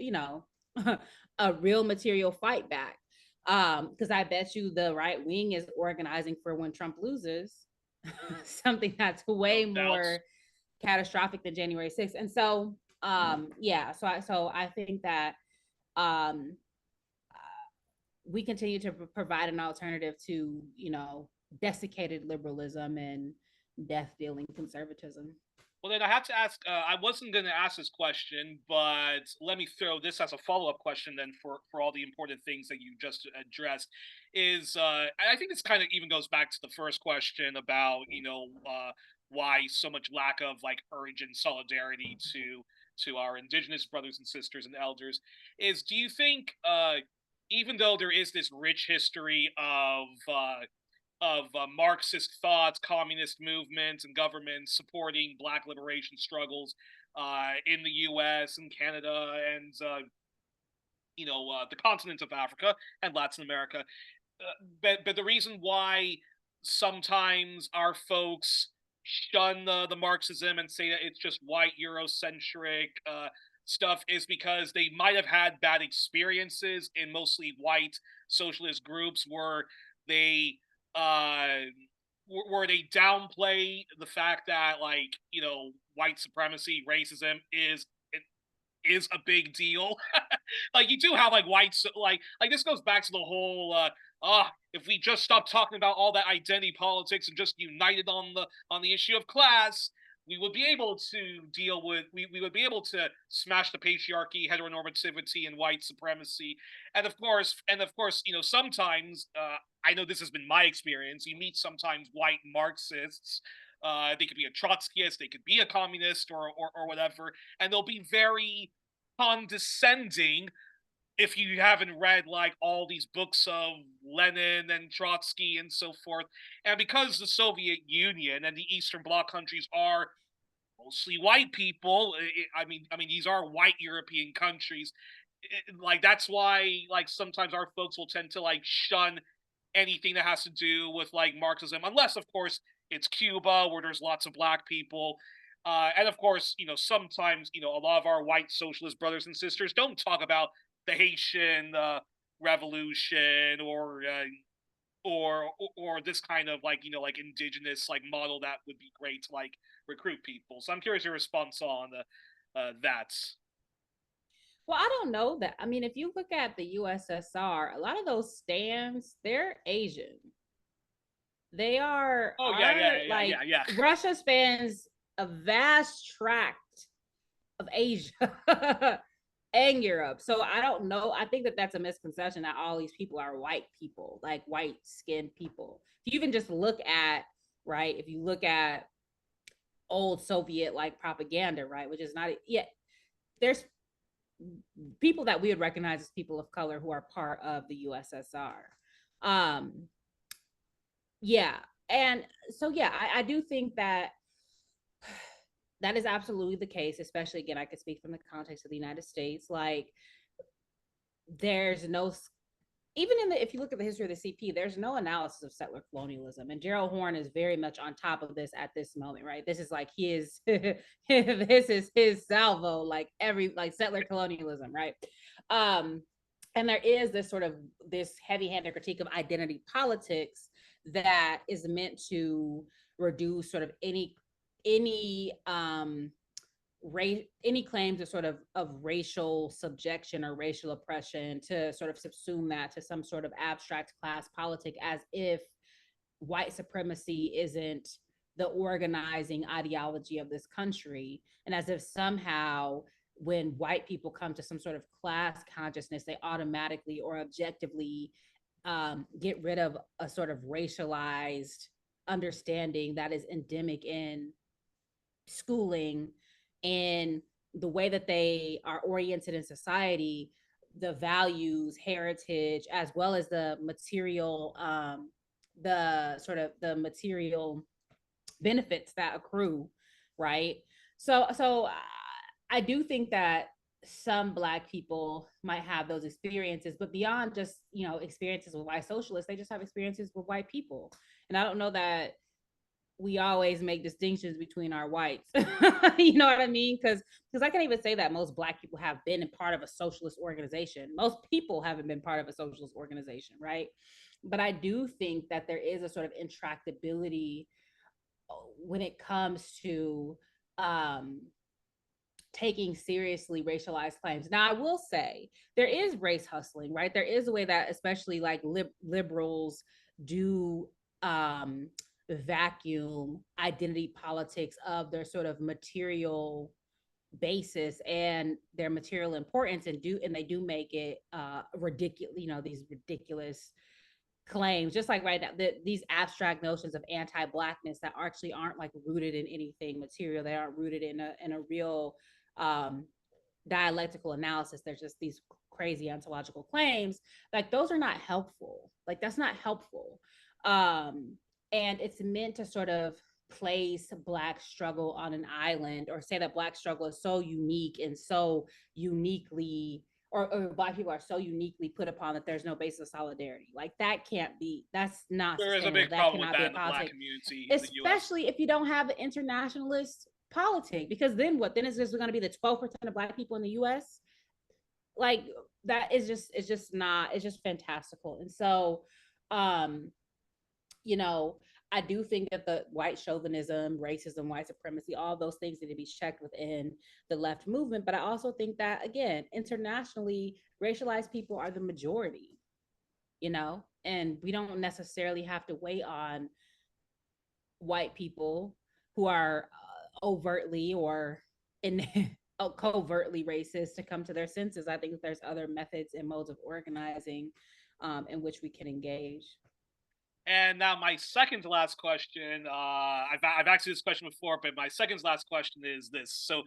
a real material fight back. Because I bet you the right wing is organizing for when Trump loses, something that's way more catastrophic than January 6th. And so so I think that we continue to provide an alternative to desiccated liberalism and death dealing conservatism. Well, then I have to ask. I wasn't going to ask this question, but let me throw this as a follow-up question. Then, for all the important things that you just addressed, is I think this kind of even goes back to the first question about why so much lack of like urgent solidarity to our indigenous brothers and sisters and elders. Do you think even though there is this rich history of Marxist thoughts, communist movements, and governments supporting Black liberation struggles in the U.S. and Canada and the continent of Africa and Latin America. But the reason why sometimes our folks shun the Marxism and say that it's just white Eurocentric stuff is because they might have had bad experiences in mostly white socialist groups where they downplay the fact that white supremacy, racism is a big deal. Like, you do have whites, like this goes back to the whole if we just stopped talking about all that identity politics and just united on the issue of class, we would be able to we would be able to smash the patriarchy, heteronormativity, and white supremacy. And of course, sometimes I know this has been my experience. You meet sometimes white Marxists. They could be a Trotskyist, they could be a communist, or whatever, and they'll be very condescending if you haven't read all these books of Lenin and Trotsky and so forth. And because the Soviet Union and the Eastern Bloc countries are mostly white people, I mean these are white European countries, like that's why like sometimes our folks will tend to like shun anything that has to do with like Marxism, unless of course it's Cuba where there's lots of black people. And of course, sometimes, a lot of our white socialist brothers and sisters don't talk about the Haitian revolution or this kind of like, like indigenous like model that would be great to like recruit people. So I'm curious your response on that. Well, I don't know that. I mean, if you look at the USSR, a lot of those stands, they're Asian. They Oh yeah, are yeah, yeah, like yeah, yeah. Russia spans a vast tract of Asia and Europe. So I don't know. I think that that's a misconception that all these people are white people, like white skinned people. If you even just look at, right, if you look at old Soviet like propaganda, right, which is not, yeah, there's people that we would recognize as people of color who are part of the USSR. Um, yeah. And so, yeah, I do think that that is absolutely the case, especially again, I could speak from the context of the United States. Like, there's no, even in the, if you look at the history of the CP, there's no analysis of settler colonialism. And Gerald Horne is very much on top of this at this moment, right? This is like his, this is his salvo, like like settler colonialism, right? And there is this sort of this heavy-handed critique of identity politics that is meant to reduce sort of any any claims of sort of racial subjection or racial oppression, to sort of subsume that to some sort of abstract class politic, as if white supremacy isn't the organizing ideology of this country, and as if somehow when white people come to some sort of class consciousness, they automatically or objectively get rid of a sort of racialized understanding that is endemic in schooling and the way that they are oriented in society, the values, heritage, as well as the material, the sort of the material benefits that accrue, right? So I do think that some black people might have those experiences, but beyond just experiences with white socialists, they just have experiences with white people. And I don't know that we always make distinctions between our whites. You know what I mean? Because I can't even say that most black people have been a part of a socialist organization. Most people haven't been part of a socialist organization, right? But I do think that there is a sort of intractability when it comes to taking seriously racialized claims. Now, I will say there is race hustling, right? There is a way that especially like liberals do vacuum identity politics of their sort of material basis and their material importance, and they do make it ridiculous, these ridiculous claims, just like right now, these abstract notions of anti-blackness that actually aren't like rooted in anything material. They aren't rooted in a real dialectical analysis. There's just these crazy ontological claims. Like, those are not helpful. Like, that's not helpful. And it's meant to sort of place black struggle on an island, or say that black struggle is so unique and so uniquely, or black people are so uniquely put upon that there's no basis of solidarity. Like, that can't be, that's not There is a sustainable. big That problem with cannot be that a in the black politic, community in the US. especially if you don't have an internationalist politic, because then what? Then it's just going to be the 12% of black people in the US. Like, that is just, it's just not, it's just fantastical. And so, um, you know, I do think that the white chauvinism, racism, white supremacy, all those things need to be checked within the left movement. But I also think that, again, internationally, racialized people are the majority, and we don't necessarily have to wait on white people who are overtly or in covertly racist to come to their senses. I think that there's other methods and modes of organizing in which we can engage. And now my second to last question, I've asked you this question before, but my second to last question is this. So,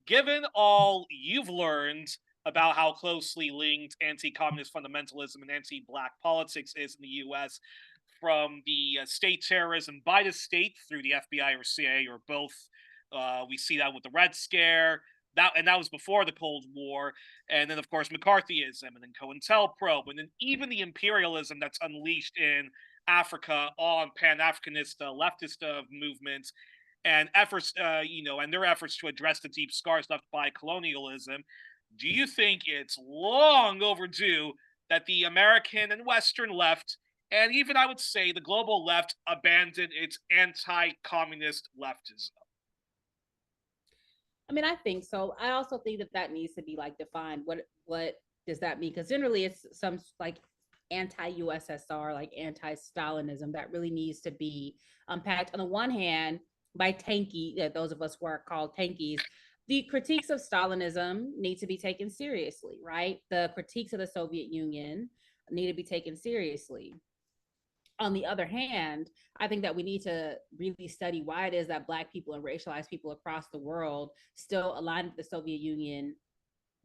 given all you've learned about how closely linked anti-communist fundamentalism and anti-black politics is in the U.S., from the state terrorism by the state through the FBI or CIA or both, we see that with the Red Scare, that was before the Cold War, and then of course McCarthyism, and then COINTELPRO, and then even the imperialism that's unleashed in Africa on Pan-Africanist leftist movements and efforts, and their efforts to address the deep scars left by colonialism. Do you think it's long overdue that the American and Western left, and even I would say the global left, abandoned its anti-communist leftism? I mean, I think so. I also think that needs to be like defined. What does that mean? Because generally, it's some like anti-USSR, like anti-Stalinism that really needs to be unpacked. On the one hand, by tanky, those of us who are called tankies, the critiques of Stalinism need to be taken seriously, right? The critiques of the Soviet Union need to be taken seriously. On the other hand, I think that we need to really study why it is that Black people and racialized people across the world still align with the Soviet Union,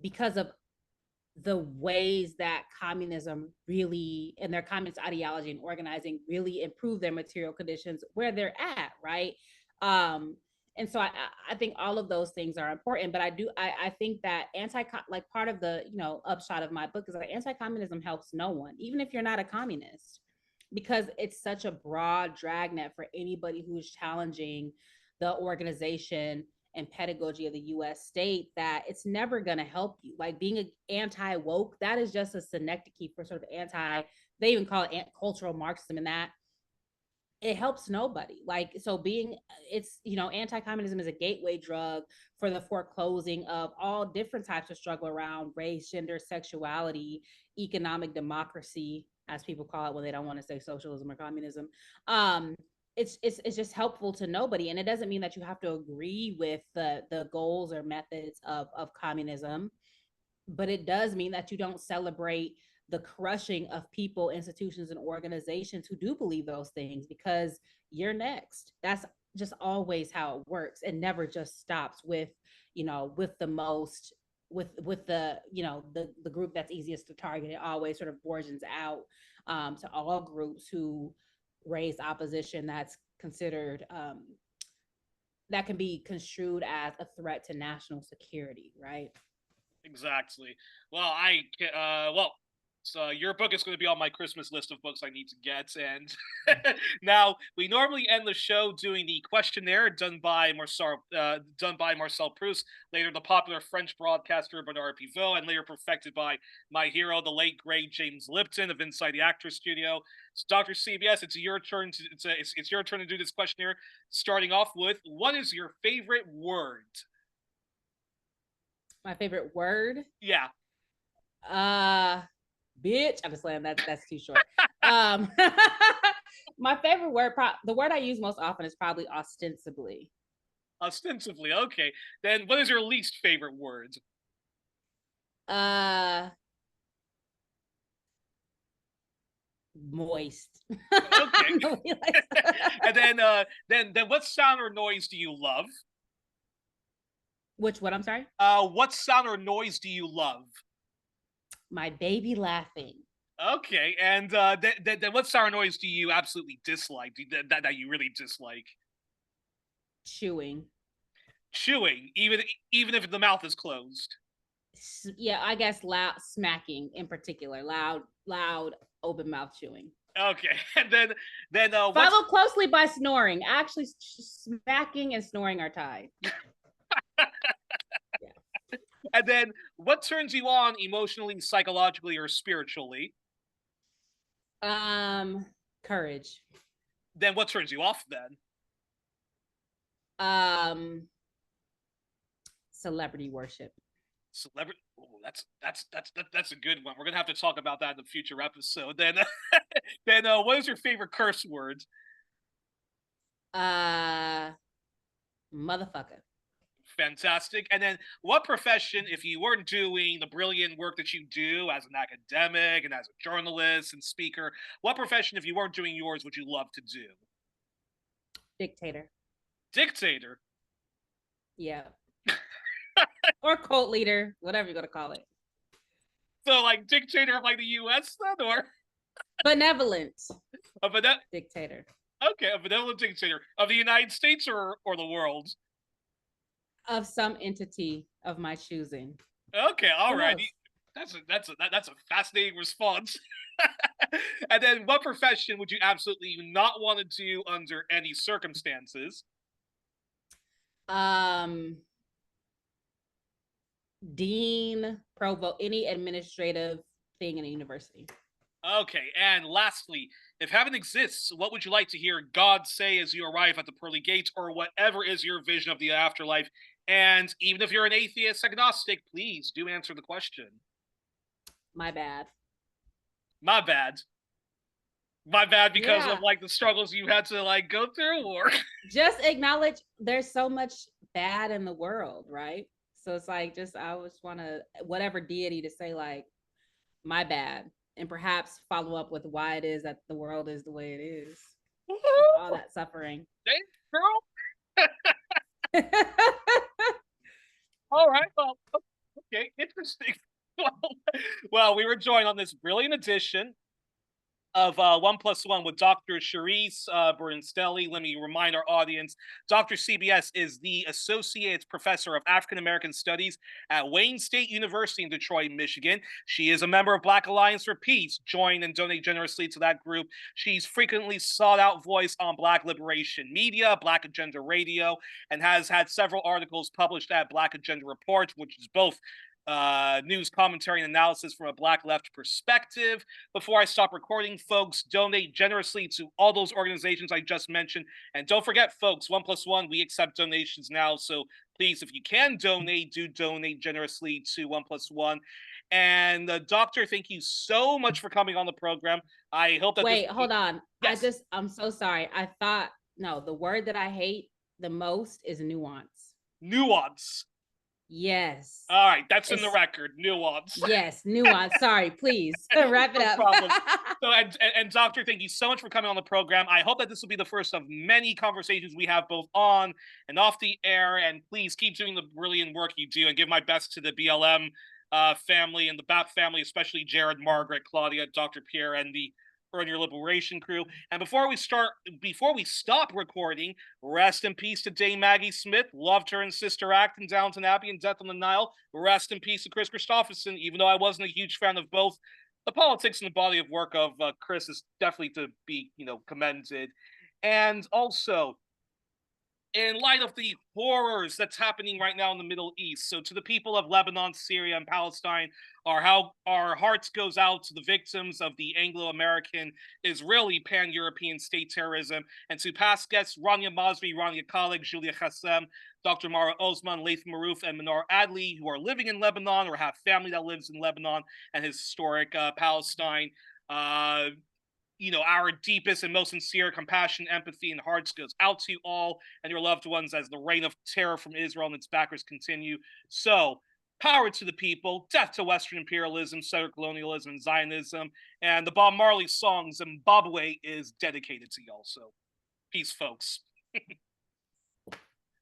because of the ways that communism really, and their communist ideology and organizing really improve their material conditions where they're at, right? And so I think all of those things are important, but I think that like part of the upshot of my book is that anti-communism helps no one, even if you're not a communist, because it's such a broad dragnet for anybody who's challenging the organization and pedagogy of the US state, that it's never going to help you. Like being an anti-woke, that is just a synecdoche for sort of they even call it cultural Marxism, and that it helps nobody. Like, so anti-communism is a gateway drug for the foreclosing of all different types of struggle around race, gender, sexuality, economic democracy, as people call it when they don't want to say socialism or communism. It's just helpful to nobody, and it doesn't mean that you have to agree with the goals or methods of communism, but it does mean that you don't celebrate the crushing of people, institutions, and organizations who do believe those things, because you're next. That's just always how it works. It never just stops with the most, with the the group that's easiest to target. It always sort of bourgeons out to all groups who raise opposition that's considered that can be construed as a threat to national security, right? Exactly. Well, so your book is going to be on my Christmas list of books I need to get. And now we normally end the show doing the questionnaire done by Marcel Proust, later the popular French broadcaster Bernard Pivot, and later perfected by my hero, the late great James Lipton of Inside the Actors Studio. So, Dr. CBS, it's your turn it's your turn to do this questionnaire. Starting off with, what is your favorite word? My favorite word? Yeah. Bitch. I'm just saying that's too short. My favorite word, the word I use most often is probably ostensibly. Ostensibly, okay. Then what is your least favorite word? Moist. Okay. And then what sound or noise do you love? Which what? I'm sorry? What sound or noise do you love? My baby laughing. Okay, and then what sound or noise do you absolutely dislike? That you really dislike? Chewing. Chewing, even if the mouth is closed. Yeah, I guess loud smacking in particular. Loud open mouth chewing. Okay, and then follow closely by snoring. Actually, smacking and snoring are tied. Yeah. And then, what turns you on emotionally, psychologically, or spiritually? Courage. Then, what turns you off? Then, celebrity worship. Celebrity. Oh, that's a good one. We're gonna have to talk about that in a future episode. Then, what is your favorite curse word? Motherfucker. Fantastic. And then, what profession, if you weren't doing the brilliant work that you do as an academic and as a journalist and speaker, what profession, if you weren't doing yours, would you love to do? Dictator. Dictator. Yeah. Or cult leader, whatever you're gonna call it. So, like dictator of like the U.S. then, or benevolent dictator? Okay, a benevolent dictator of the United States or the world. of some entity of my choosing. Okay, all right. knows? That's a fascinating response. And then, what profession would you absolutely not want to do under any circumstances? Dean, provost, any administrative thing in a university. Okay, and lastly, if heaven exists, what would you like to hear God say as you arrive at the pearly gates, or whatever is your vision of the afterlife? And even if you're an atheist, agnostic, please do answer the question. My bad. My bad. My bad because Yeah. of like the struggles you had to like go through, or Just acknowledge there's so much bad in the world, right? So it's like just I always want to whatever deity to say like my bad, and perhaps follow up with why it is that the world is the way it is with all that suffering. thanks, girl. All right, well, okay, interesting. Well, we were joined on this brilliant edition of 1+1 with Dr. Charisse Burden-Stelly. Let me remind our audience, Dr. CBS is the Associate Professor of African American Studies at Wayne State University in Detroit, Michigan. She is a member of Black Alliance for Peace. Join and donate generously to that group. She's frequently sought out voice on Black liberation media, Black Agenda Radio, and has had several articles published at Black Agenda Report, which is both news commentary and analysis from a Black left perspective. Before I stop recording, folks, donate generously to all those organizations I just mentioned. And don't forget, folks, 1+1, we accept donations now. So please, if you can donate, do donate generously to 1+1. And Doctor, thank you so much for coming on the program. I hope that Wait, hold on. Yes. I'm so sorry. I thought, no, the word that I hate the most is nuance. Nuance. Yes. All right, that's in the record. Nuance. Yes, nuance. Sorry, please wrap it up. Problem. So, and Doctor, thank you so much for coming on the program. I hope that this will be the first of many conversations we have both on and off the air. And please keep doing the brilliant work you do, and give my best to the BLM family and the BAP family, especially Jared, Margaret, Claudia, Dr. Pierre, and the Earn Your Liberation crew. And before we stop recording, rest in peace to Dame Maggie Smith. Loved her in Sister Act in Downton Abbey and Death on the Nile. Rest in peace to Kris Kristofferson, even though I wasn't a huge fan of both. The politics and the body of work of Kris is definitely to be, commended. And also, in light of the horrors that's happening right now in the Middle East. So to the people of Lebanon, Syria, and Palestine, our hearts goes out to the victims of the Anglo-American-Israeli-Pan-European state terrorism, and to past guests Rania Masri, Rania Khalek Julia Kassem, Dr. Marwa Osman, Laif, Marouf, and Mnar Adley, who are living in Lebanon or have family that lives in Lebanon and historic Palestine. Our deepest and most sincere compassion, empathy, and hearts goes out to you all and your loved ones as the reign of terror from Israel and its backers continue. So, power to the people, death to Western imperialism, settler colonialism, and Zionism. And the Bob Marley song Zimbabwe is dedicated to y'all. So, peace, folks.